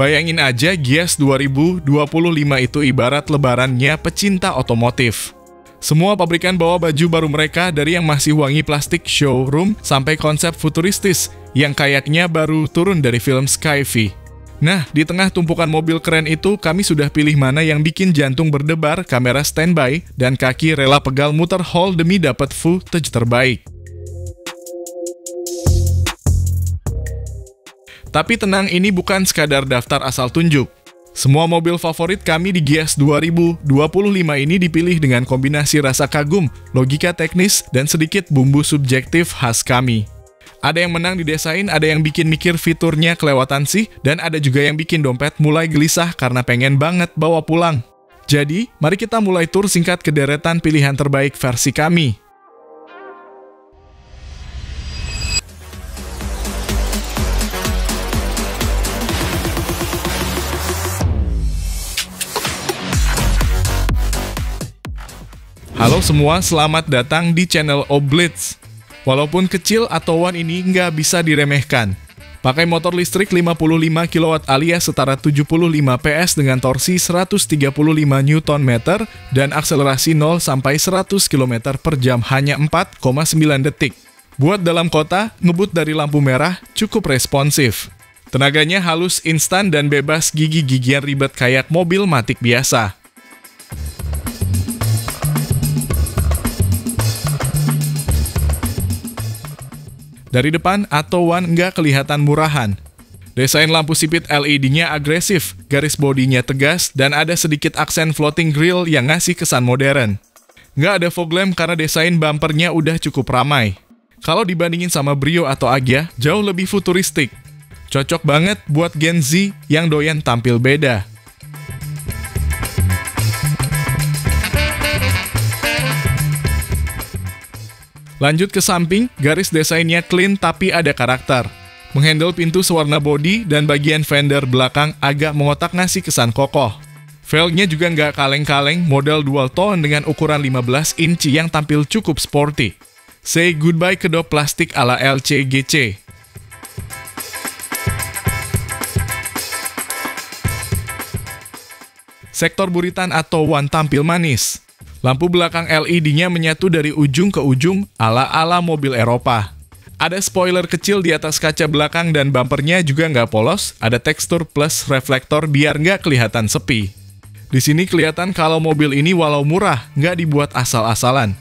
Bayangin aja Gias 2025 itu ibarat lebarannya pecinta otomotif. Semua pabrikan bawa baju baru mereka dari yang masih wangi plastik showroom sampai konsep futuristis yang kayaknya baru turun dari film Skyfi. Nah, di tengah tumpukan mobil keren itu, kami sudah pilih mana yang bikin jantung berdebar, kamera standby, dan kaki rela pegal muter hall demi dapat footage terbaik. Tapi tenang, ini bukan sekadar daftar asal tunjuk. Semua mobil favorit kami di Gias 2025 ini dipilih dengan kombinasi rasa kagum, logika teknis, dan sedikit bumbu subjektif khas kami. Ada yang menang di desain, ada yang bikin mikir fiturnya kelewatan sih, dan ada juga yang bikin dompet mulai gelisah karena pengen banget bawa pulang. Jadi, mari kita mulai tur singkat ke deretan pilihan terbaik versi kami. Halo semua, selamat datang di channel Oblitz. Walaupun kecil, Atto1 ini nggak bisa diremehkan. Pakai motor listrik 55 kW alias setara 75 PS dengan torsi 135 Nm dan akselerasi 0-100 km per jam hanya 4,9 detik. Buat dalam kota, ngebut dari lampu merah cukup responsif. Tenaganya halus, instan, dan bebas gigi-gigian ribet kayak mobil matic biasa. Dari depan, Atto1 nggak kelihatan murahan. Desain lampu sipit LED-nya agresif, garis bodinya tegas, dan ada sedikit aksen floating grille yang ngasih kesan modern. Nggak ada fog lamp karena desain bumpernya udah cukup ramai. Kalau dibandingin sama Brio atau Agya, jauh lebih futuristik. Cocok banget buat Gen Z yang doyan tampil beda. Lanjut ke samping, garis desainnya clean tapi ada karakter. Menghandle pintu sewarna bodi dan bagian fender belakang agak mengotak ngasih kesan kokoh. Velgnya juga nggak kaleng-kaleng, model dual tone dengan ukuran 15 inci yang tampil cukup sporty. Say goodbye kedok plastik ala LCGC. Sektor buritan Atto1 tampil manis. Lampu belakang LED-nya menyatu dari ujung ke ujung ala-ala mobil Eropa. Ada spoiler kecil di atas kaca belakang dan bumpernya juga nggak polos, ada tekstur plus reflektor biar nggak kelihatan sepi. Di sini kelihatan kalau mobil ini walau murah, nggak dibuat asal-asalan.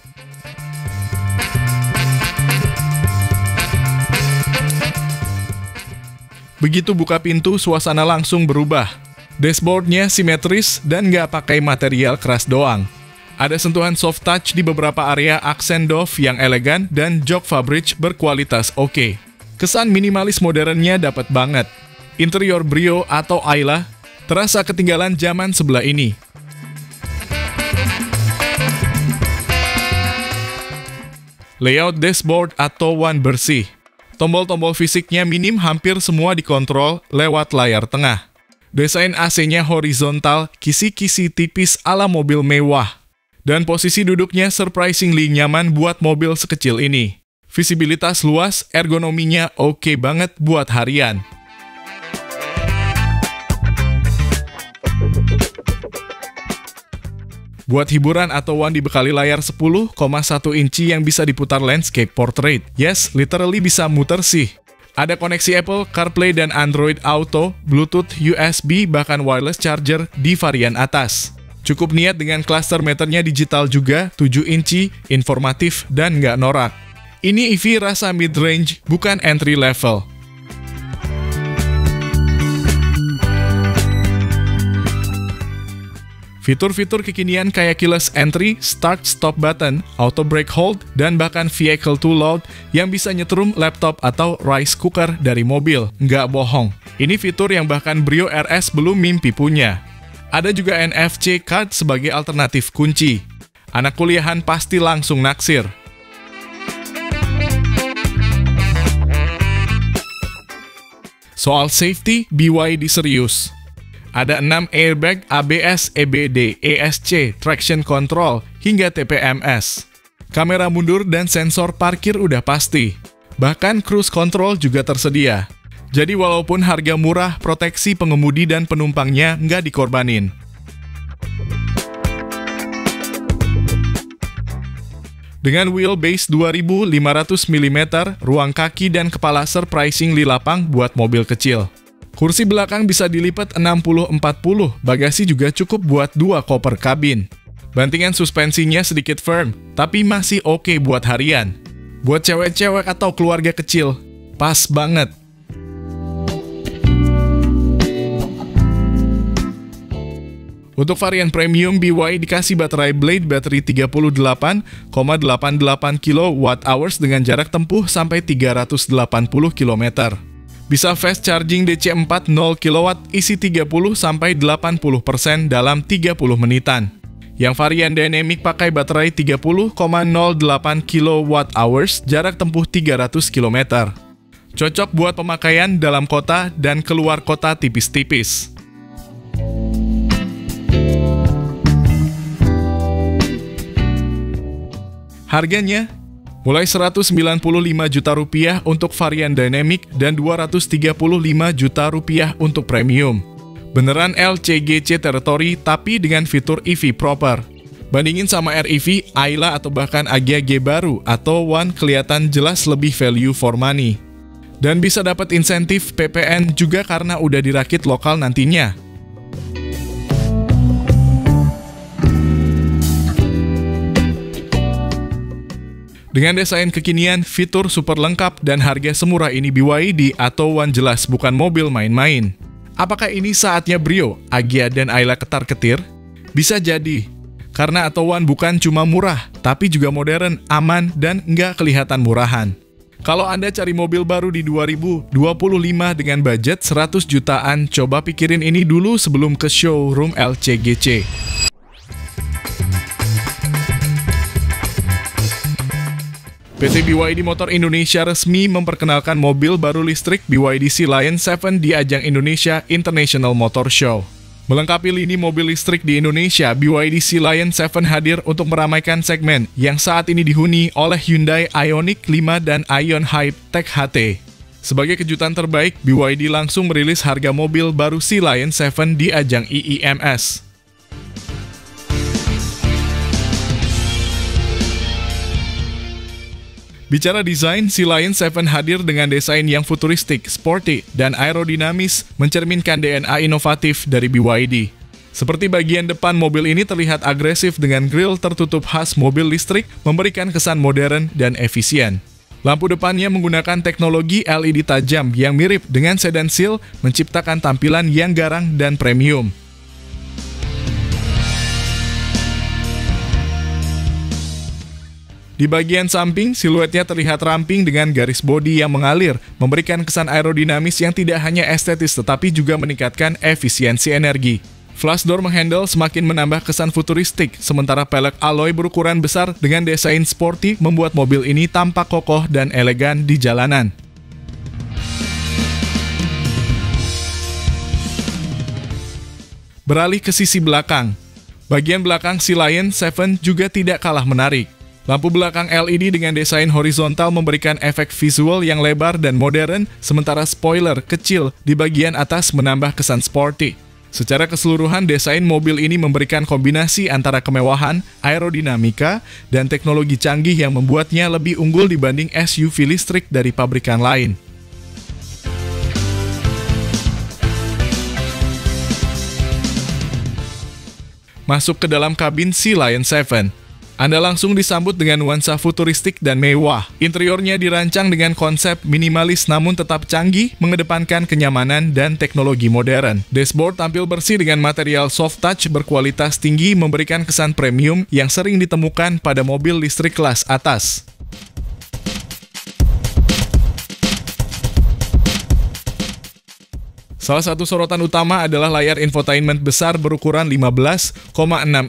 Begitu buka pintu, suasana langsung berubah. Dashboardnya simetris dan nggak pakai material keras doang. Ada sentuhan soft touch di beberapa area, aksen doff yang elegan, dan jok fabric berkualitas oke. Kesan minimalis modernnya dapat banget. Interior Brio atau Ayla terasa ketinggalan zaman sebelah ini. Layout dashboard Atto1 bersih. Tombol-tombol fisiknya minim, hampir semua dikontrol lewat layar tengah. Desain AC-nya horizontal, kisi-kisi tipis ala mobil mewah. Dan posisi duduknya surprisingly nyaman buat mobil sekecil ini. Visibilitas luas, ergonominya oke banget buat harian. Buat hiburan, Atto1 dibekali layar 10,1 inci yang bisa diputar landscape portrait. Yes, literally bisa muter sih. Ada koneksi Apple, CarPlay dan Android Auto, Bluetooth, USB, bahkan wireless charger di varian atas. Cukup niat dengan cluster meternya digital juga, 7 inci, informatif, dan nggak norak. Ini EV rasa mid-range, bukan entry level. Fitur-fitur kekinian kayak keyless entry, start-stop button, auto brake hold, dan bahkan vehicle to load yang bisa nyetrum laptop atau rice cooker dari mobil. Nggak bohong. Ini fitur yang bahkan Brio RS belum mimpi punya. Ada juga NFC card sebagai alternatif kunci. Anak kuliahan pasti langsung naksir. Soal safety, BYD serius. Ada 6 airbag, ABS, EBD, ESC, traction control, hingga TPMS. Kamera mundur dan sensor parkir udah pasti. Bahkan cruise control juga tersedia. Jadi walaupun harga murah, proteksi pengemudi dan penumpangnya nggak dikorbanin. Dengan wheelbase 2500 mm, ruang kaki dan kepala surprisingly lapang buat mobil kecil. Kursi belakang bisa dilipat 60-40, bagasi juga cukup buat 2 koper kabin. Bantingan suspensinya sedikit firm, tapi masih oke buat harian. Buat cewek-cewek atau keluarga kecil, pas banget. Untuk varian premium, BYD dikasih baterai Blade bateri 38,88 kWh dengan jarak tempuh sampai 380 km. Bisa fast charging DC 4 0 kW, isi 30-80% dalam 30 menitan. Yang varian Dynamic pakai baterai 30,08 kWh, jarak tempuh 300 km. Cocok buat pemakaian dalam kota dan keluar kota tipis-tipis. Harganya mulai Rp195 juta untuk varian Dynamic dan Rp235 juta untuk premium. Beneran LCGC Territory tapi dengan fitur EV proper. Bandingin sama REV, Ayla atau bahkan Agya G baru atau One kelihatan jelas lebih value for money. Dan bisa dapat insentif PPN juga karena udah dirakit lokal nantinya. Dengan desain kekinian, fitur super lengkap, dan harga semurah ini, BYD atau One jelas bukan mobil main-main. Apakah ini saatnya Brio, Agya, dan Ayla ketar-ketir? Bisa jadi. Karena atau One bukan cuma murah, tapi juga modern, aman, dan nggak kelihatan murahan. Kalau Anda cari mobil baru di 2025 dengan budget 100 jutaan, coba pikirin ini dulu sebelum ke showroom LCGC. PT BYD Motor Indonesia resmi memperkenalkan mobil baru listrik BYD Sea Lion 7 di ajang Indonesia International Motor Show. Melengkapi lini mobil listrik di Indonesia, BYD Sea Lion 7 hadir untuk meramaikan segmen yang saat ini dihuni oleh Hyundai Ioniq 5 dan Ion Hype Tech HT. Sebagai kejutan terbaik, BYD langsung merilis harga mobil baru Sea Lion 7 di ajang IIMS. Bicara desain, Sea Lion 7 hadir dengan desain yang futuristik, sporty, dan aerodinamis, mencerminkan DNA inovatif dari BYD. Seperti bagian depan mobil ini terlihat agresif dengan grill tertutup khas mobil listrik, memberikan kesan modern dan efisien. Lampu depannya menggunakan teknologi LED tajam yang mirip dengan sedan Seal, menciptakan tampilan yang garang dan premium. Di bagian samping, siluetnya terlihat ramping dengan garis bodi yang mengalir, memberikan kesan aerodinamis yang tidak hanya estetis tetapi juga meningkatkan efisiensi energi. Flash door menghandle semakin menambah kesan futuristik, sementara pelek alloy berukuran besar dengan desain sporty membuat mobil ini tampak kokoh dan elegan di jalanan. Beralih ke sisi belakang. Bagian belakang Sea Lion 7 juga tidak kalah menarik. Lampu belakang LED dengan desain horizontal memberikan efek visual yang lebar dan modern, sementara spoiler kecil di bagian atas menambah kesan sporty. Secara keseluruhan, desain mobil ini memberikan kombinasi antara kemewahan, aerodinamika, dan teknologi canggih yang membuatnya lebih unggul dibanding SUV listrik dari pabrikan lain. Masuk ke dalam kabin Sea Lion 7. Anda langsung disambut dengan nuansa futuristik dan mewah. Interiornya dirancang dengan konsep minimalis namun tetap canggih, mengedepankan kenyamanan dan teknologi modern. Dashboard tampil bersih dengan material soft touch berkualitas tinggi, memberikan kesan premium yang sering ditemukan pada mobil listrik kelas atas. Salah satu sorotan utama adalah layar infotainment besar berukuran 15,6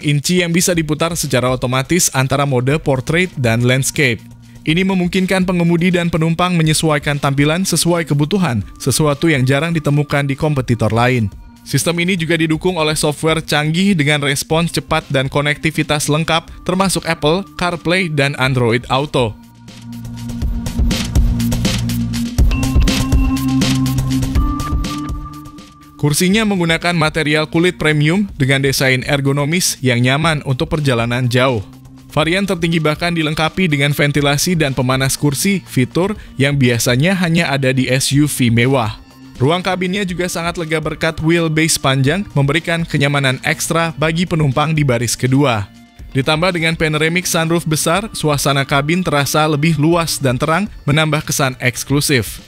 inci yang bisa diputar secara otomatis antara mode portrait dan landscape. Ini memungkinkan pengemudi dan penumpang menyesuaikan tampilan sesuai kebutuhan, sesuatu yang jarang ditemukan di kompetitor lain. Sistem ini juga didukung oleh software canggih dengan respons cepat dan konektivitas lengkap, termasuk Apple, CarPlay, dan Android Auto. Kursinya menggunakan material kulit premium dengan desain ergonomis yang nyaman untuk perjalanan jauh. Varian tertinggi bahkan dilengkapi dengan ventilasi dan pemanas kursi, fitur yang biasanya hanya ada di SUV mewah. Ruang kabinnya juga sangat lega berkat wheelbase panjang, memberikan kenyamanan ekstra bagi penumpang di baris kedua. Ditambah dengan panoramic sunroof besar, suasana kabin terasa lebih luas dan terang, menambah kesan eksklusif.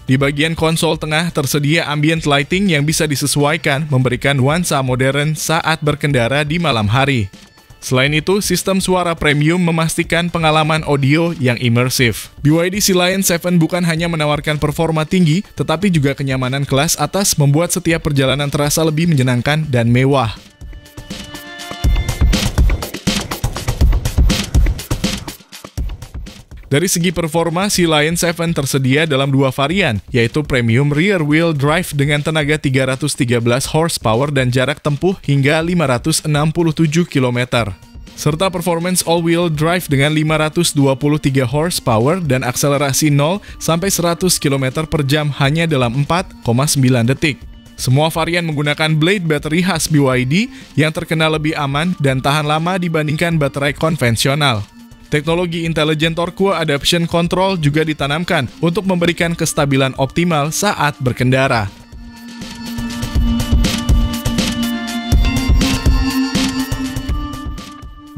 Di bagian konsol tengah tersedia ambient lighting yang bisa disesuaikan, memberikan nuansa modern saat berkendara di malam hari. Selain itu, sistem suara premium memastikan pengalaman audio yang imersif. BYD Sea Lion 7 bukan hanya menawarkan performa tinggi, tetapi juga kenyamanan kelas atas membuat setiap perjalanan terasa lebih menyenangkan dan mewah. Dari segi performa, Sea Lion 7 tersedia dalam dua varian, yaitu Premium Rear Wheel Drive dengan tenaga 313 horsepower dan jarak tempuh hingga 567 km. Serta Performance All-Wheel Drive dengan 523 horsepower dan akselerasi 0 sampai 100 km per jam hanya dalam 4,9 detik. Semua varian menggunakan blade baterai khas BYD yang terkenal lebih aman dan tahan lama dibandingkan baterai konvensional. Teknologi Intelligent Torque Adaption Control juga ditanamkan untuk memberikan kestabilan optimal saat berkendara.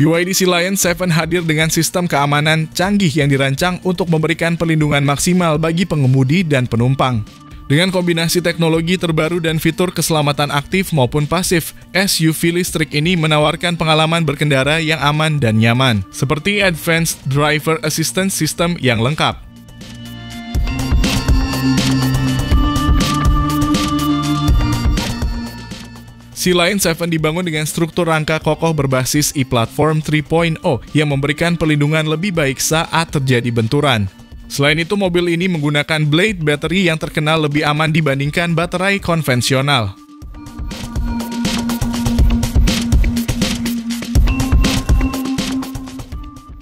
BYD Sea Lion 7 hadir dengan sistem keamanan canggih yang dirancang untuk memberikan perlindungan maksimal bagi pengemudi dan penumpang. Dengan kombinasi teknologi terbaru dan fitur keselamatan aktif maupun pasif, SUV listrik ini menawarkan pengalaman berkendara yang aman dan nyaman, seperti Advanced Driver Assistance System yang lengkap. Sea Lion 7 dibangun dengan struktur rangka kokoh berbasis e-Platform 3.0 yang memberikan perlindungan lebih baik saat terjadi benturan. Selain itu, mobil ini menggunakan blade battery yang terkenal lebih aman dibandingkan baterai konvensional.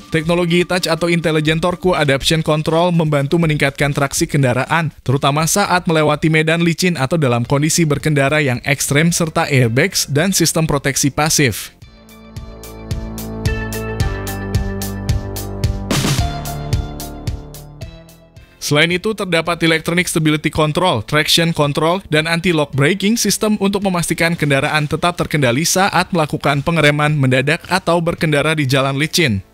Teknologi touch atau Intelligent Torque Adaption Control membantu meningkatkan traksi kendaraan, terutama saat melewati medan licin atau dalam kondisi berkendara yang ekstrem serta airbags dan sistem proteksi pasif. Selain itu, terdapat Electronic Stability Control, Traction Control, dan Anti-Lock Braking System untuk memastikan kendaraan tetap terkendali saat melakukan pengereman mendadak atau berkendara di jalan licin.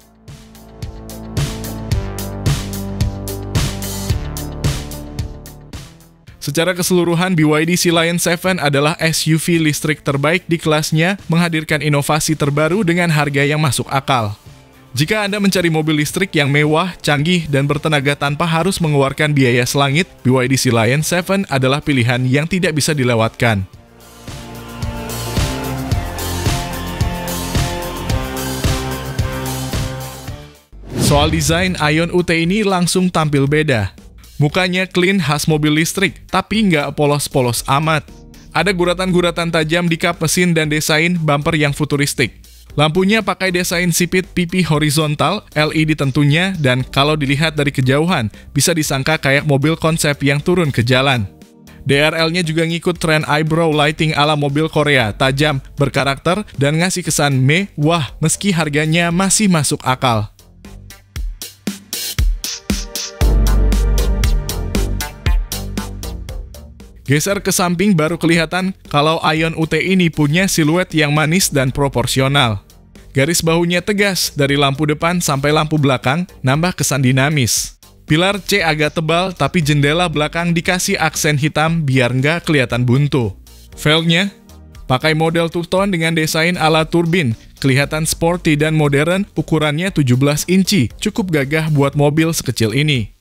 Secara keseluruhan, BYD Sea Lion 7 adalah SUV listrik terbaik di kelasnya, menghadirkan inovasi terbaru dengan harga yang masuk akal. Jika Anda mencari mobil listrik yang mewah, canggih, dan bertenaga tanpa harus mengeluarkan biaya selangit, BYD Sea Lion 7 adalah pilihan yang tidak bisa dilewatkan. Soal desain, Aion UT ini langsung tampil beda. Mukanya clean khas mobil listrik, tapi nggak polos-polos amat. Ada guratan-guratan tajam di kap mesin dan desain bumper yang futuristik. Lampunya pakai desain sipit pipi horizontal, LED tentunya, dan kalau dilihat dari kejauhan, bisa disangka kayak mobil konsep yang turun ke jalan. DRL-nya juga ngikut tren eyebrow lighting ala mobil Korea, tajam, berkarakter, dan ngasih kesan mewah meski harganya masih masuk akal. Geser ke samping baru kelihatan kalau Aion UT ini punya siluet yang manis dan proporsional. Garis bahunya tegas dari lampu depan sampai lampu belakang, nambah kesan dinamis. Pilar C agak tebal tapi jendela belakang dikasih aksen hitam biar nggak kelihatan buntu. Velgnya pakai model two-tone dengan desain ala turbin, kelihatan sporty dan modern, ukurannya 17 inci, cukup gagah buat mobil sekecil ini.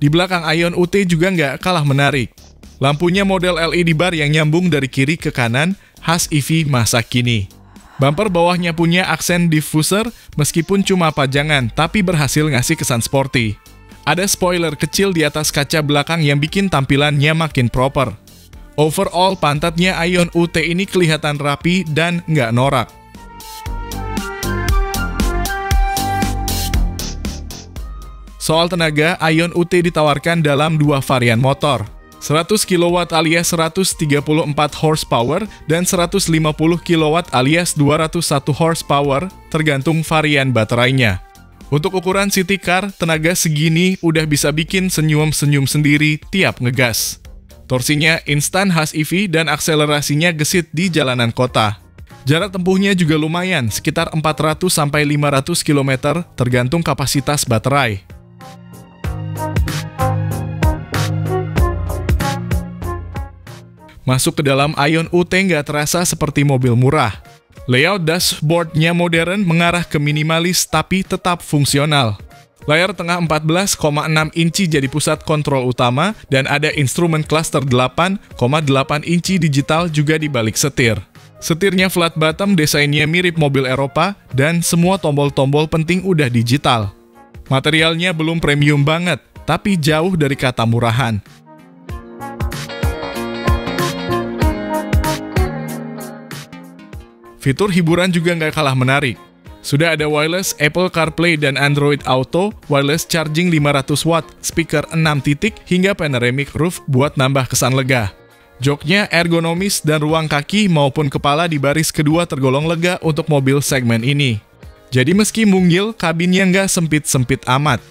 Di belakang Aion UT juga nggak kalah menarik. Lampunya model LED bar yang nyambung dari kiri ke kanan, khas EV masa kini. Bumper bawahnya punya aksen diffuser, meskipun cuma pajangan, tapi berhasil ngasih kesan sporty. Ada spoiler kecil di atas kaca belakang yang bikin tampilannya makin proper. Overall, pantatnya Aion UT ini kelihatan rapi dan nggak norak. Soal tenaga, Aion UT ditawarkan dalam dua varian motor. 100 kW alias 134 horsepower dan 150 kW alias 201 horsepower tergantung varian baterainya. Untuk ukuran city car, tenaga segini udah bisa bikin senyum-senyum sendiri tiap ngegas. Torsinya instan khas EV dan akselerasinya gesit di jalanan kota. Jarak tempuhnya juga lumayan, sekitar 400-500 km tergantung kapasitas baterai. Masuk ke dalam Aion UT nggak terasa seperti mobil murah. Layout dashboardnya modern mengarah ke minimalis tapi tetap fungsional. Layar tengah 14,6 inci jadi pusat kontrol utama dan ada instrumen cluster 8,8 inci digital juga di balik setir. Setirnya flat bottom, desainnya mirip mobil Eropa dan semua tombol-tombol penting udah digital. Materialnya belum premium banget, tapi jauh dari kata murahan. Fitur hiburan juga nggak kalah menarik. Sudah ada wireless Apple CarPlay dan Android Auto, wireless charging 500 watt, speaker 6 titik, hingga panoramic roof buat nambah kesan lega. Joknya ergonomis dan ruang kaki maupun kepala di baris kedua tergolong lega untuk mobil segmen ini. Jadi meski mungil, kabinnya nggak sempit-sempit amat.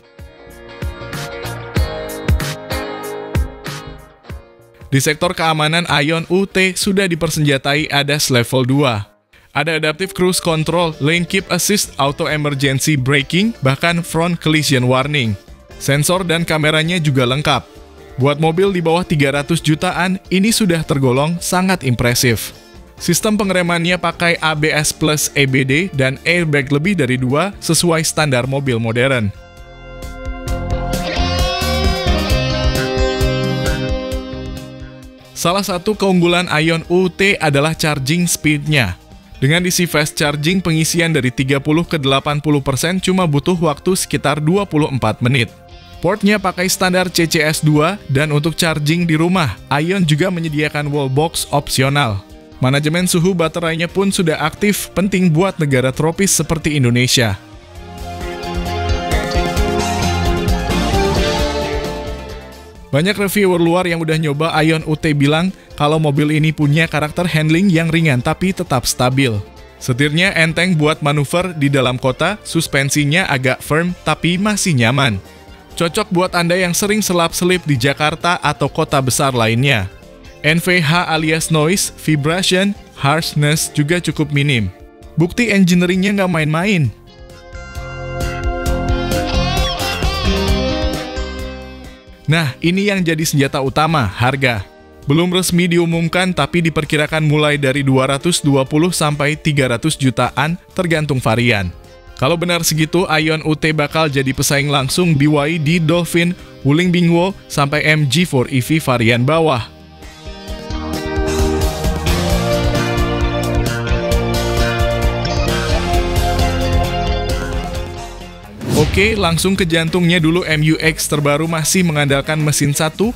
Di sektor keamanan, Aion UT sudah dipersenjatai ADAS level 2. Ada adaptive cruise control, lane keep assist, auto emergency braking, bahkan front collision warning. Sensor dan kameranya juga lengkap. Buat mobil di bawah 300 jutaan, ini sudah tergolong sangat impresif. Sistem pengeremannya pakai ABS plus EBD dan airbag lebih dari 2 sesuai standar mobil modern. Salah satu keunggulan Aion UT adalah charging speed-nya. Dengan DC fast charging, pengisian dari 30 ke 80% cuma butuh waktu sekitar 24 menit. Portnya pakai standar CCS2 dan untuk charging di rumah, Aion juga menyediakan wallbox opsional. Manajemen suhu baterainya pun sudah aktif, penting buat negara tropis seperti Indonesia. Banyak reviewer luar yang udah nyoba Aion UT bilang kalau mobil ini punya karakter handling yang ringan tapi tetap stabil. Setirnya enteng buat manuver di dalam kota, suspensinya agak firm tapi masih nyaman. Cocok buat Anda yang sering selap-selip di Jakarta atau kota besar lainnya. NVH alias noise, vibration, harshness juga cukup minim. Bukti engineeringnya nggak main-main. Nah, ini yang jadi senjata utama, harga. Belum resmi diumumkan, tapi diperkirakan mulai dari 220 sampai 300 jutaan, tergantung varian. Kalau benar segitu, Aion UT bakal jadi pesaing langsung BYD Dolphin, Wuling Bingwo, sampai MG4 EV varian bawah. Oke, langsung ke jantungnya dulu. MU-X terbaru masih mengandalkan mesin 1,9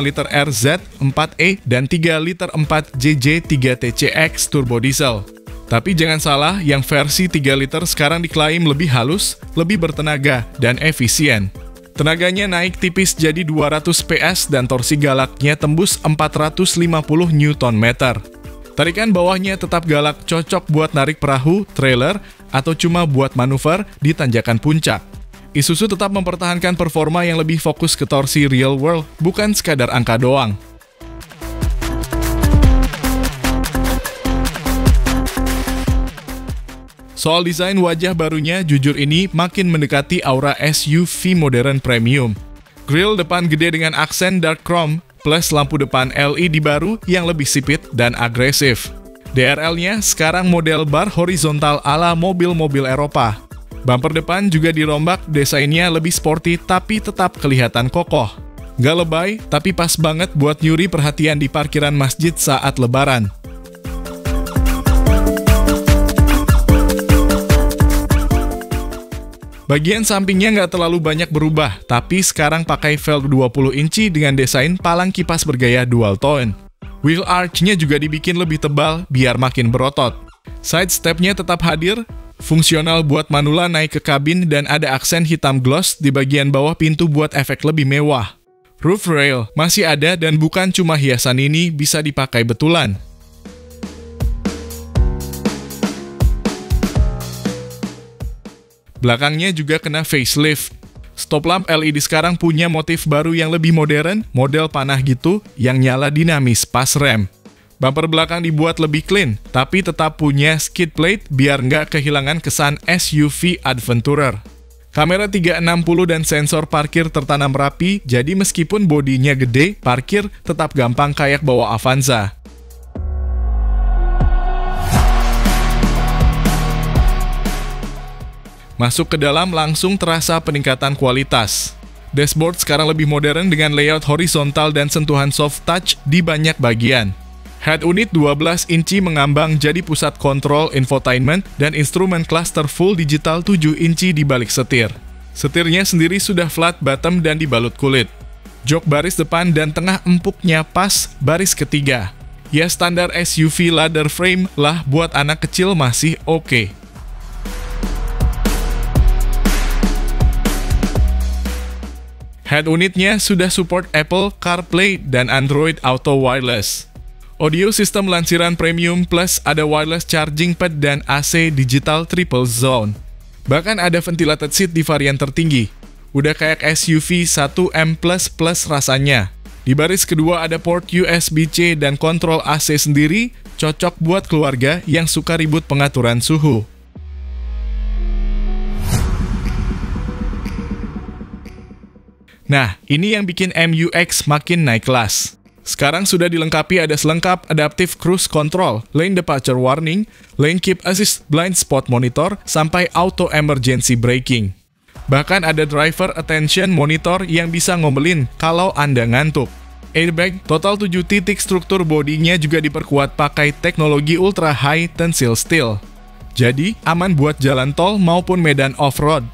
liter RZ 4E dan 3 liter 4 JJ 3 TCX turbo diesel. Tapi jangan salah, yang versi 3 liter sekarang diklaim lebih halus, lebih bertenaga, dan efisien. Tenaganya naik tipis jadi 200 PS dan torsi galaknya tembus 450 Nm. Tarikan bawahnya tetap galak, cocok buat narik perahu, trailer, atau cuma buat manuver di tanjakan puncak. Isuzu tetap mempertahankan performa yang lebih fokus ke torsi real world, bukan sekadar angka doang. Soal desain wajah barunya, jujur ini makin mendekati aura SUV modern premium. Grill depan gede dengan aksen dark chrome, plus lampu depan LED baru yang lebih sipit dan agresif. DRL-nya sekarang model bar horizontal ala mobil-mobil Eropa. Bumper depan juga dirombak, desainnya lebih sporty tapi tetap kelihatan kokoh. Gak lebay, tapi pas banget buat nyuri perhatian di parkiran masjid saat lebaran. Bagian sampingnya nggak terlalu banyak berubah, tapi sekarang pakai velg 20 inci dengan desain palang kipas bergaya dual tone. Wheel arch-nya juga dibikin lebih tebal biar makin berotot. Side step-nya tetap hadir, fungsional buat manula naik ke kabin dan ada aksen hitam gloss di bagian bawah pintu buat efek lebih mewah. Roof rail masih ada dan bukan cuma hiasan ini bisa dipakai betulan. Belakangnya juga kena facelift. Stop lamp LED sekarang punya motif baru yang lebih modern, model panah gitu, yang nyala dinamis pas rem. Bumper belakang dibuat lebih clean, tapi tetap punya skid plate biar nggak kehilangan kesan SUV Adventurer. Kamera 360 dan sensor parkir tertanam rapi, jadi meskipun bodinya gede, parkir tetap gampang kayak bawa Avanza. Masuk ke dalam langsung terasa peningkatan kualitas. Dashboard sekarang lebih modern dengan layout horizontal dan sentuhan soft touch di banyak bagian. Head unit 12 inci mengambang jadi pusat kontrol infotainment dan instrumen cluster full digital 7 inci di balik setir. Setirnya sendiri sudah flat bottom dan dibalut kulit. Jok baris depan dan tengah empuknya pas baris ketiga. Ya standar SUV ladder frame lah, buat anak kecil masih oke. Head unitnya sudah support Apple CarPlay dan Android Auto Wireless. Audio sistem lansiran premium plus ada wireless charging pad dan AC digital triple zone. Bahkan ada ventilated seat di varian tertinggi. Udah kayak SUV 1M++ rasanya. Di baris kedua ada port USB-C dan kontrol AC sendiri, cocok buat keluarga yang suka ribut pengaturan suhu. Nah, ini yang bikin MU-X makin naik kelas. Sekarang sudah dilengkapi ada selengkap adaptive cruise control, lane departure warning, lane keep assist blind spot monitor, sampai auto emergency braking. Bahkan ada driver attention monitor yang bisa ngomelin kalau Anda ngantuk. Airbag, total 7 titik, struktur bodinya juga diperkuat pakai teknologi ultra high tensile steel. Jadi, aman buat jalan tol maupun medan off-road.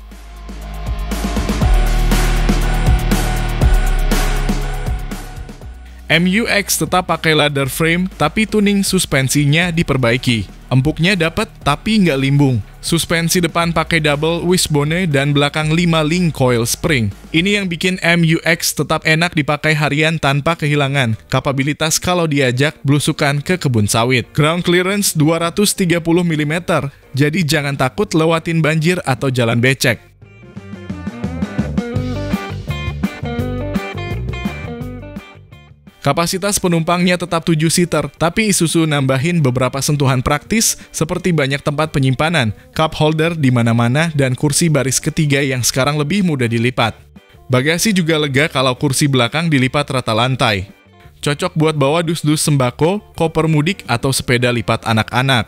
MU-X tetap pakai ladder frame, tapi tuning suspensinya diperbaiki. Empuknya dapat, tapi nggak limbung. Suspensi depan pakai double wishbone dan belakang 5 link coil spring. Ini yang bikin MU-X tetap enak dipakai harian tanpa kehilangan kapabilitas kalau diajak belusukan ke kebun sawit. Ground clearance 230 mm, jadi jangan takut lewatin banjir atau jalan becek. Kapasitas penumpangnya tetap 7-seater, tapi Isuzu nambahin beberapa sentuhan praktis seperti banyak tempat penyimpanan, cup holder di mana-mana, dan kursi baris ketiga yang sekarang lebih mudah dilipat. Bagasi juga lega kalau kursi belakang dilipat rata lantai. Cocok buat bawa dus-dus sembako, koper mudik, atau sepeda lipat anak-anak.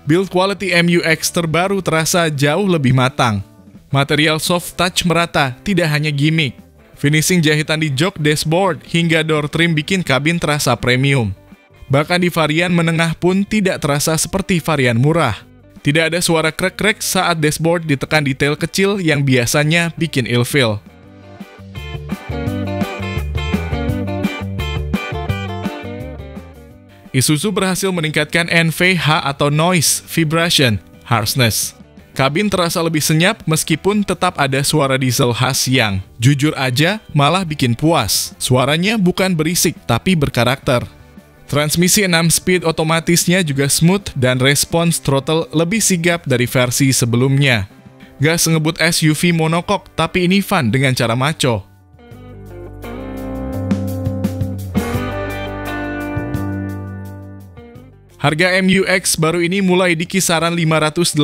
Build quality MU-X terbaru terasa jauh lebih matang. Material soft touch merata, tidak hanya gimmick. Finishing jahitan di jok, dashboard, hingga door trim bikin kabin terasa premium. Bahkan di varian menengah pun tidak terasa seperti varian murah. Tidak ada suara krek-krek saat dashboard ditekan detail kecil yang biasanya bikin ilfeel. Isuzu berhasil meningkatkan NVH atau noise, vibration, harshness. Kabin terasa lebih senyap meskipun tetap ada suara diesel khas yang, jujur aja, malah bikin puas. Suaranya bukan berisik, tapi berkarakter. Transmisi 6-speed otomatisnya juga smooth dan respons throttle lebih sigap dari versi sebelumnya. Gak sengebut SUV monokok, tapi ini fun dengan cara maco. Harga MU-X baru ini mulai di kisaran 580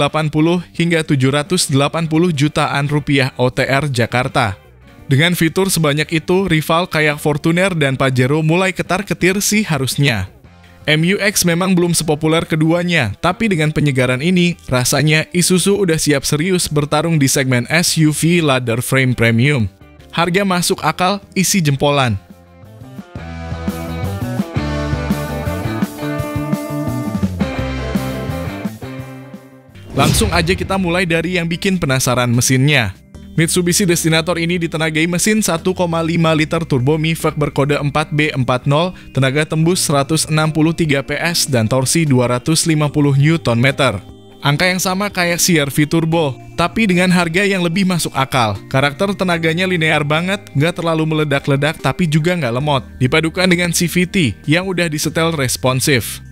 hingga 780 jutaan rupiah OTR Jakarta. Dengan fitur sebanyak itu, rival kayak Fortuner dan Pajero mulai ketar-ketir sih harusnya. MU-X memang belum sepopuler keduanya, tapi dengan penyegaran ini, rasanya Isuzu udah siap serius bertarung di segmen SUV ladder frame premium. Harga masuk akal, isi jempolan. Langsung aja kita mulai dari yang bikin penasaran mesinnya. Mitsubishi Destinator ini ditenagai mesin 1,5 liter turbo MIVAC berkode 4B40, tenaga tembus 163 PS dan torsi 250 Nm. Angka yang sama kayak CR-V Turbo, tapi dengan harga yang lebih masuk akal. Karakter tenaganya linear banget, nggak terlalu meledak-ledak tapi juga nggak lemot. Dipadukan dengan CVT yang udah disetel responsif.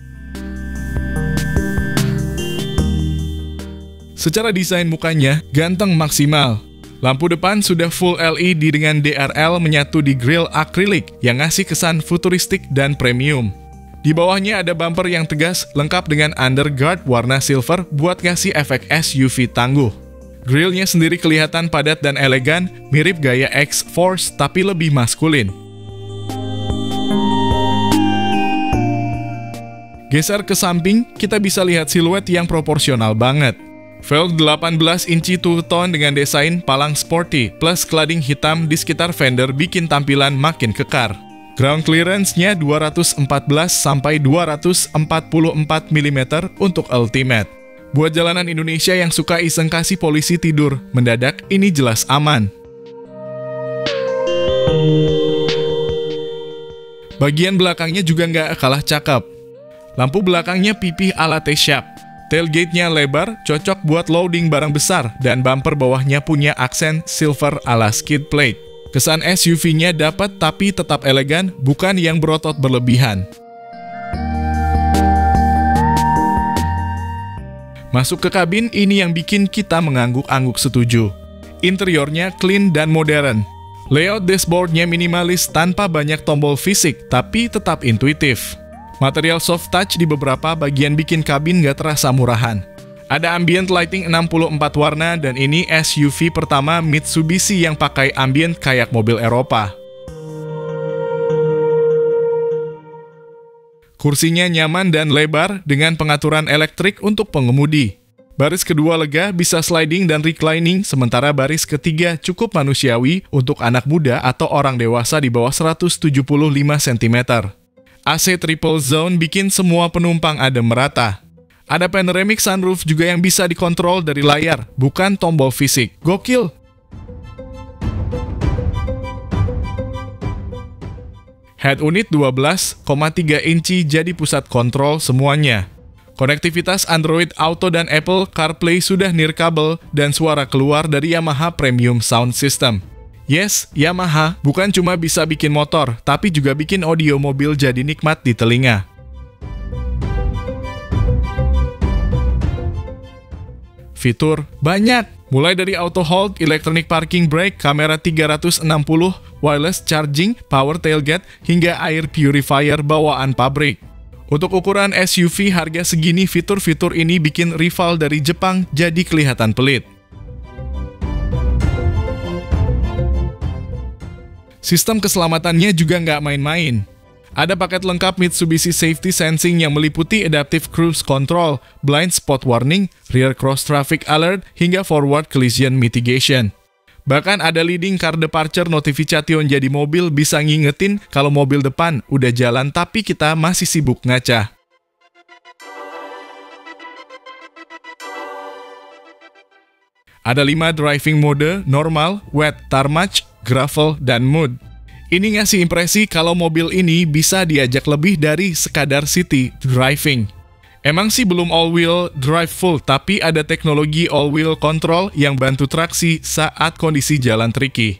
Secara desain mukanya, ganteng maksimal. Lampu depan sudah full LED dengan DRL menyatu di grill akrilik yang ngasih kesan futuristik dan premium. Di bawahnya ada bumper yang tegas lengkap dengan underguard warna silver buat ngasih efek SUV tangguh. Grillnya sendiri kelihatan padat dan elegan, mirip gaya X-Force tapi lebih maskulin. Geser ke samping, kita bisa lihat siluet yang proporsional banget. Velg 18 inci two-tone dengan desain palang sporty plus cladding hitam di sekitar fender bikin tampilan makin kekar. Ground clearance-nya 214 sampai 244 mm untuk Ultimate. Buat jalanan Indonesia yang suka iseng kasih polisi tidur, mendadak ini jelas aman. Bagian belakangnya juga nggak kalah cakep. Lampu belakangnya pipih ala T-shape. Tailgate-nya lebar, cocok buat loading barang besar, dan bumper bawahnya punya aksen silver ala skid plate. Kesan SUV-nya dapat tapi tetap elegan, bukan yang berotot berlebihan. Masuk ke kabin, ini yang bikin kita mengangguk-angguk setuju. Interiornya clean dan modern. Layout dashboard-nya minimalis tanpa banyak tombol fisik, tapi tetap intuitif. Material soft touch di beberapa bagian bikin kabin nggak terasa murahan. Ada ambient lighting 64 warna dan ini SUV pertama Mitsubishi yang pakai ambient kayak mobil Eropa. Kursinya nyaman dan lebar dengan pengaturan elektrik untuk pengemudi. Baris kedua lega bisa sliding dan reclining, sementara baris ketiga cukup manusiawi untuk anak muda atau orang dewasa di bawah 175 cm. AC triple zone bikin semua penumpang adem merata. Ada panoramic sunroof juga yang bisa dikontrol dari layar, bukan tombol fisik. Gokil! Head unit 12,3 inci jadi pusat kontrol semuanya. Konektivitas Android Auto dan Apple CarPlay sudah nirkabel dan suara keluar dari Yamaha Premium Sound System. Yes, Yamaha bukan cuma bisa bikin motor, tapi juga bikin audio mobil jadi nikmat di telinga. Fitur banyak, mulai dari auto hold, electronic parking brake, kamera 360, wireless charging, power tailgate, hingga air purifier bawaan pabrik. Untuk ukuran SUV harga segini, fitur-fitur ini bikin rival dari Jepang jadi kelihatan pelit. Sistem keselamatannya juga nggak main-main. Ada paket lengkap Mitsubishi Safety Sensing yang meliputi Adaptive Cruise Control, Blind Spot Warning, Rear Cross Traffic Alert, hingga Forward Collision Mitigation. Bahkan ada Leading Car Departure Notification, jadi mobil bisa ngingetin kalau mobil depan udah jalan tapi kita masih sibuk ngaca. Ada 5 driving mode, normal, wet, tarmac, gravel, dan mud. Ini ngasih impresi kalau mobil ini bisa diajak lebih dari sekadar city driving. Emang sih belum all-wheel drive full, tapi ada teknologi all-wheel control yang bantu traksi saat kondisi jalan tricky.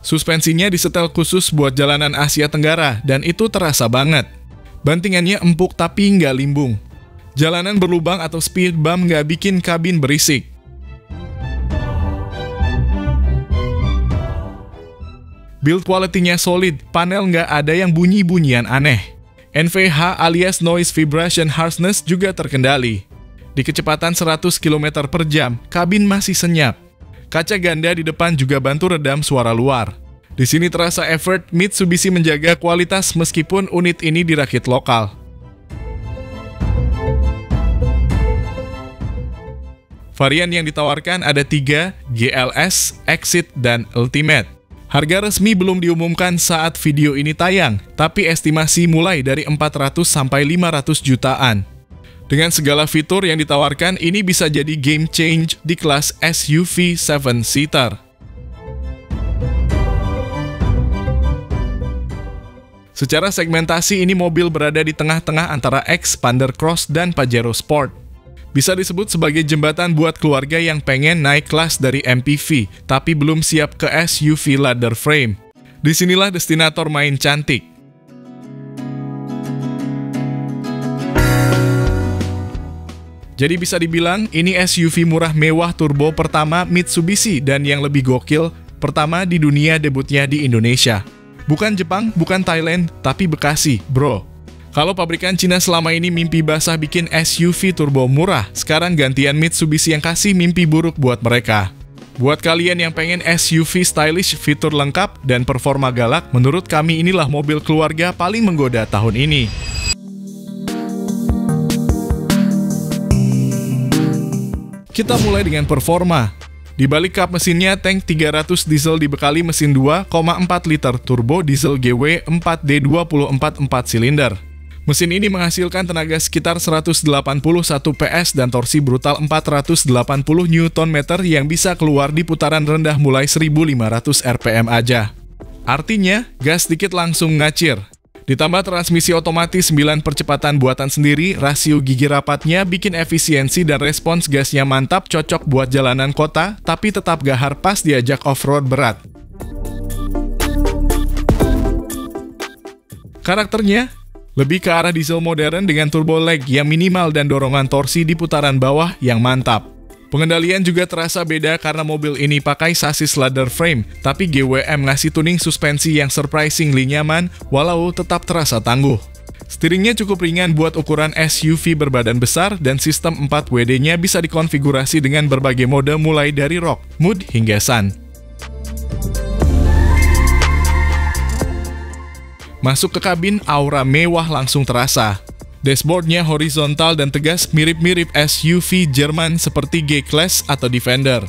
Suspensinya disetel khusus buat jalanan Asia Tenggara, dan itu terasa banget. Bantingannya empuk tapi nggak limbung. Jalanan berlubang atau speed bump nggak bikin kabin berisik. Build quality-nya solid, panel nggak ada yang bunyi-bunyian aneh. NVH alias Noise Vibration Harshness juga terkendali. Di kecepatan 100 km per jam, kabin masih senyap. Kaca ganda di depan juga bantu redam suara luar. Di sini terasa effort Mitsubishi menjaga kualitas meskipun unit ini dirakit lokal. Varian yang ditawarkan ada 3, GLS, Exit, dan Ultimate. Harga resmi belum diumumkan saat video ini tayang, tapi estimasi mulai dari 400 sampai 500 jutaan. Dengan segala fitur yang ditawarkan, ini bisa jadi game change di kelas SUV 7-seater. Secara segmentasi, ini mobil berada di tengah-tengah antara Xpander Cross dan Pajero Sport. Bisa disebut sebagai jembatan buat keluarga yang pengen naik kelas dari MPV, tapi belum siap ke SUV ladder frame. Disinilah destinator main cantik. Jadi bisa dibilang, ini SUV murah mewah turbo pertama Mitsubishi dan yang lebih gokil, pertama di dunia debutnya di Indonesia. Bukan Jepang, bukan Thailand, tapi Bekasi, bro. Kalau pabrikan Cina selama ini mimpi basah bikin SUV turbo murah, sekarang gantian Mitsubishi yang kasih mimpi buruk buat mereka. Buat kalian yang pengen SUV stylish, fitur lengkap, dan performa galak, menurut kami inilah mobil keluarga paling menggoda tahun ini. Kita mulai dengan performa. Di balik kap mesinnya, tank 300 diesel dibekali mesin 2,4 liter turbo diesel GW 4D24 4 silinder. Mesin ini menghasilkan tenaga sekitar 181 PS dan torsi brutal 480 Nm yang bisa keluar di putaran rendah mulai 1500 rpm aja. Artinya, gas dikit langsung ngacir. Ditambah transmisi otomatis 9 percepatan buatan sendiri, rasio gigi rapatnya bikin efisiensi dan respons gasnya mantap, cocok buat jalanan kota, tapi tetap gahar pas diajak off-road berat. Karakternya lebih ke arah diesel modern dengan turbo lag yang minimal dan dorongan torsi di putaran bawah yang mantap. Pengendalian juga terasa beda karena mobil ini pakai sasis ladder frame, tapi GWM ngasih tuning suspensi yang surprisingly nyaman, walau tetap terasa tangguh. Steeringnya cukup ringan buat ukuran SUV berbadan besar, dan sistem 4WD-nya bisa dikonfigurasi dengan berbagai mode mulai dari rock, mood, hingga sun. Masuk ke kabin, aura mewah langsung terasa. Dashboardnya horizontal dan tegas, mirip-mirip SUV Jerman seperti G-Class atau Defender.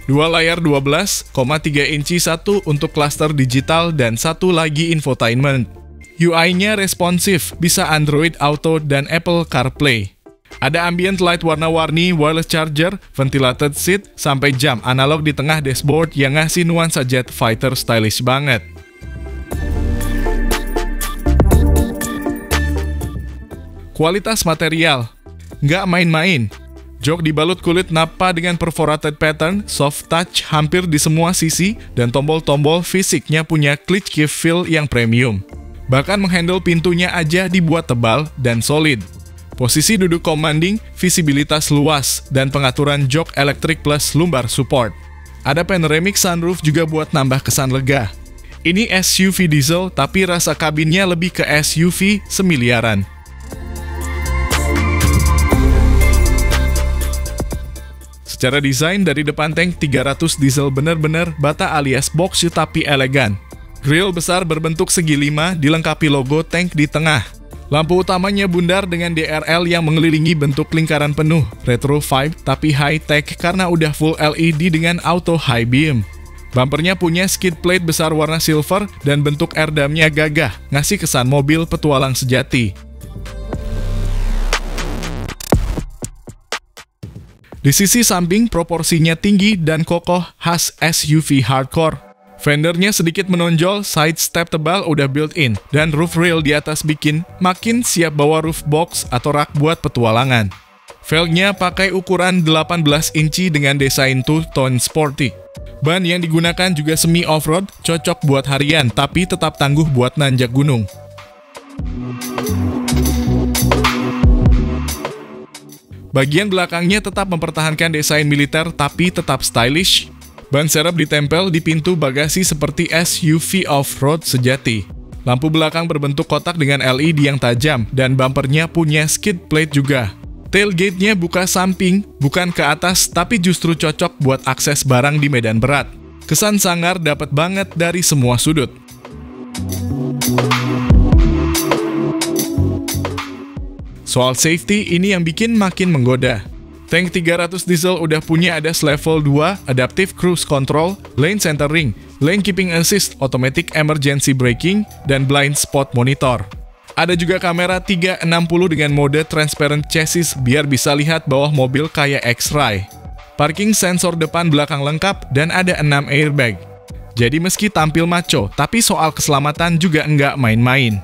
Dua layar 12,3 inci, satu untuk klaster digital dan satu lagi infotainment. UI-nya responsif, bisa Android Auto dan Apple CarPlay. Ada ambient light warna-warni, wireless charger, ventilated seat, sampai jam analog di tengah dashboard yang ngasih nuansa jet fighter stylish banget. Kualitas material nggak main-main. Jok dibalut kulit nappa dengan perforated pattern, soft touch hampir di semua sisi, dan tombol-tombol fisiknya punya clutch key feel yang premium. Bahkan menghandle pintunya aja dibuat tebal dan solid. Posisi duduk commanding, visibilitas luas, dan pengaturan jok elektrik plus lumbar support. Ada panoramic sunroof juga buat nambah kesan lega. Ini SUV diesel, tapi rasa kabinnya lebih ke SUV semiliaran. Secara desain, dari depan tank 300 diesel bener-bener bata alias box tapi elegan. Grill besar berbentuk segi 5 dilengkapi logo tank di tengah. Lampu utamanya bundar dengan DRL yang mengelilingi bentuk lingkaran penuh. Retro 5 tapi high-tech karena udah full LED dengan auto high beam. Bumpernya punya skid plate besar warna silver dan bentuk airdamnya gagah, ngasih kesan mobil petualang sejati. Di sisi samping, proporsinya tinggi dan kokoh khas SUV hardcore. Fendernya sedikit menonjol, side step tebal udah built-in, dan roof rail di atas bikin makin siap bawa roof box atau rak buat petualangan. Velgnya pakai ukuran 18 inci dengan desain two-tone sporty. Ban yang digunakan juga semi off-road, cocok buat harian, tapi tetap tangguh buat nanjak gunung. Bagian belakangnya tetap mempertahankan desain militer tapi tetap stylish. Ban serep ditempel di pintu bagasi seperti SUV off-road sejati. Lampu belakang berbentuk kotak dengan LED yang tajam dan bumpernya punya skid plate juga. Tailgate-nya buka samping, bukan ke atas, tapi justru cocok buat akses barang di medan berat. Kesan sangar dapat banget dari semua sudut. Soal safety, ini yang bikin makin menggoda. Tank 300 diesel udah punya ADAS level 2, Adaptive Cruise Control, Lane Centering, Lane Keeping Assist, Automatic Emergency Braking, dan Blind Spot Monitor. Ada juga kamera 360 dengan mode transparent chassis biar bisa lihat bawah mobil kayak X-Ray. Parking sensor depan belakang lengkap dan ada 6 airbag. Jadi meski tampil maco, tapi soal keselamatan juga nggak main-main.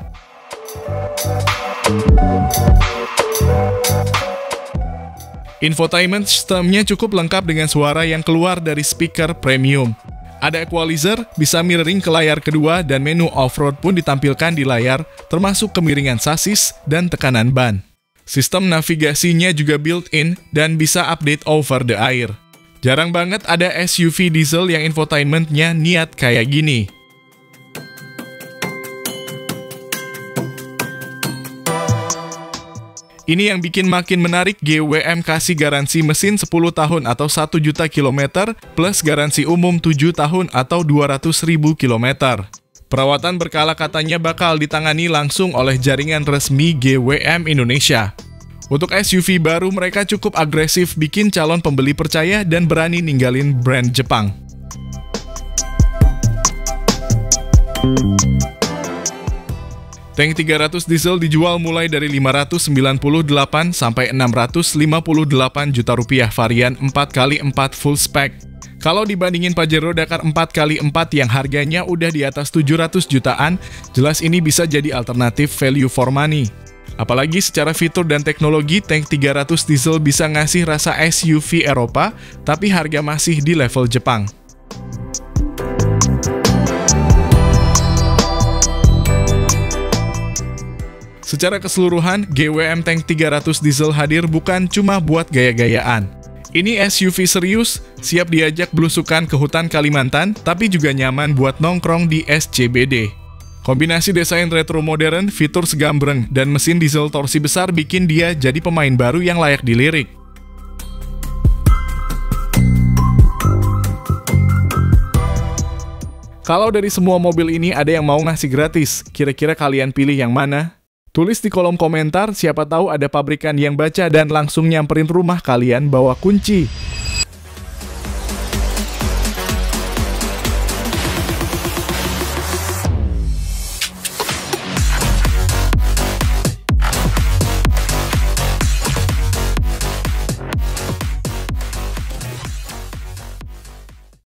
Infotainment sistemnya cukup lengkap dengan suara yang keluar dari speaker premium. Ada equalizer, bisa mirroring ke layar kedua, dan menu off-road pun ditampilkan di layar, termasuk kemiringan sasis dan tekanan ban. Sistem navigasinya juga built-in dan bisa update over the air. Jarang banget ada SUV diesel yang infotainmentnya niat kayak gini. Ini yang bikin makin menarik. GWM kasih garansi mesin 10 tahun atau 1 juta kilometer plus garansi umum 7 tahun atau 200.000 kilometer. Perawatan berkala katanya bakal ditangani langsung oleh jaringan resmi GWM Indonesia. Untuk SUV baru mereka cukup agresif bikin calon pembeli percaya dan berani ninggalin brand Jepang. Tank 300 diesel dijual mulai dari 598 sampai 658 juta rupiah varian 4x4 full spec. Kalau dibandingin Pajero Dakar 4x4 yang harganya udah di atas 700 jutaan, jelas ini bisa jadi alternatif value for money. Apalagi secara fitur dan teknologi, Tank 300 diesel bisa ngasih rasa SUV Eropa, tapi harga masih di level Jepang. Secara keseluruhan, GWM Tank 300 diesel hadir bukan cuma buat gaya-gayaan. Ini SUV serius, siap diajak belusukan ke hutan Kalimantan, tapi juga nyaman buat nongkrong di SCBD. Kombinasi desain retro modern, fitur segambreng, dan mesin diesel torsi besar bikin dia jadi pemain baru yang layak dilirik. Kalau dari semua mobil ini ada yang mau ngasih gratis, kira-kira kalian pilih yang mana? Tulis di kolom komentar, siapa tahu ada pabrikan yang baca dan langsung nyamperin rumah kalian bawa kunci.